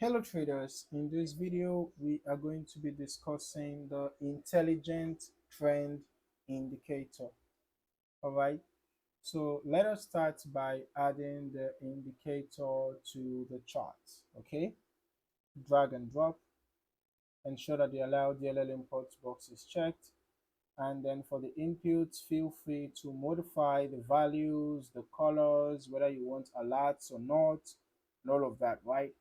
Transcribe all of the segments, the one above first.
Hello traders, in this video we are going to be discussing the intelligent trend indicator. All right, so let us start by adding the indicator to the chart. Okay, drag and drop, ensure that the allow DLL import box is checked, and then for the inputs, feel free to modify the values, the colors, whether you want alerts or not, and all of that, right?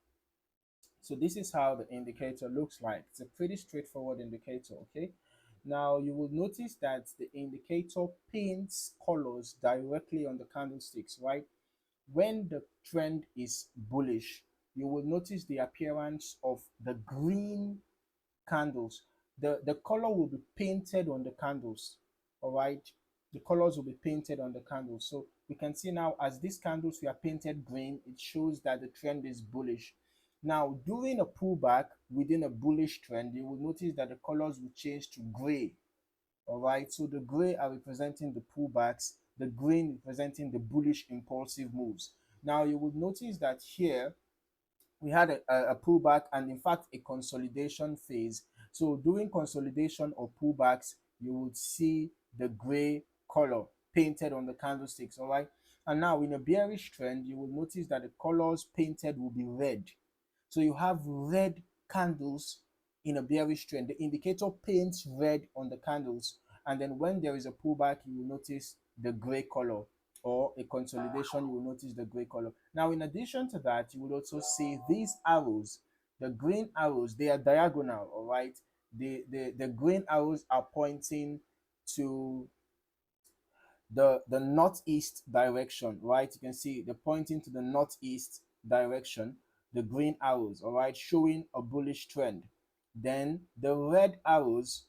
So this is how the indicator looks like. It's a pretty straightforward indicator, okay? Now you will notice that the indicator paints colors directly on the candlesticks, right? When the trend is bullish, you will notice the appearance of the green candles. The color will be painted on the candles, all right? The colors will be painted on the candles. So we can see now as these candles were painted green, it shows that the trend is bullish. Now, during a pullback within a bullish trend, you will notice that the colors will change to gray. All right, so the gray are representing the pullbacks, the green representing the bullish impulsive moves. Now, you will notice that here we had a pullback and, in fact, a consolidation phase. So, during consolidation or pullbacks, you would see the gray color painted on the candlesticks. All right, and now in a bearish trend, you will notice that the colors painted will be red. So you have red candles in a bearish trend. The indicator paints red on the candles. And then when there is a pullback, you will notice the gray color, or a consolidation, you will notice the gray color. Now, in addition to that, you will also see these arrows, the green arrows, they are diagonal, all right? The green arrows are pointing to the northeast direction, right? You can see they're pointing to the northeast direction, the green arrows, all right, showing a bullish trend. Then the red arrows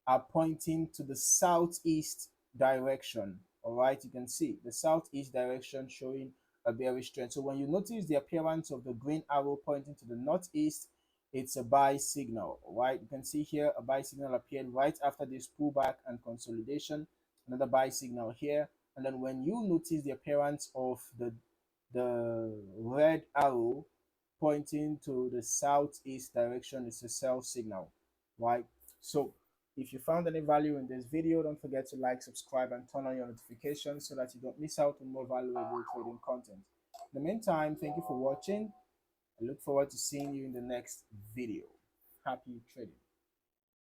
are pointing to the southeast direction, all right? You can see the southeast direction showing a bearish trend. So when you notice the appearance of the green arrow pointing to the northeast, it's a buy signal, right? You can see here a buy signal appeared right after this pullback and consolidation, another buy signal here. And then when you notice the appearance of the red arrow pointing to the southeast direction, it's a sell signal, right? So if you found any value in this video, don't forget to like, subscribe, and turn on your notifications so that you don't miss out on more valuable trading content. In the meantime, thank you for watching. I look forward to seeing you in the next video. Happy trading.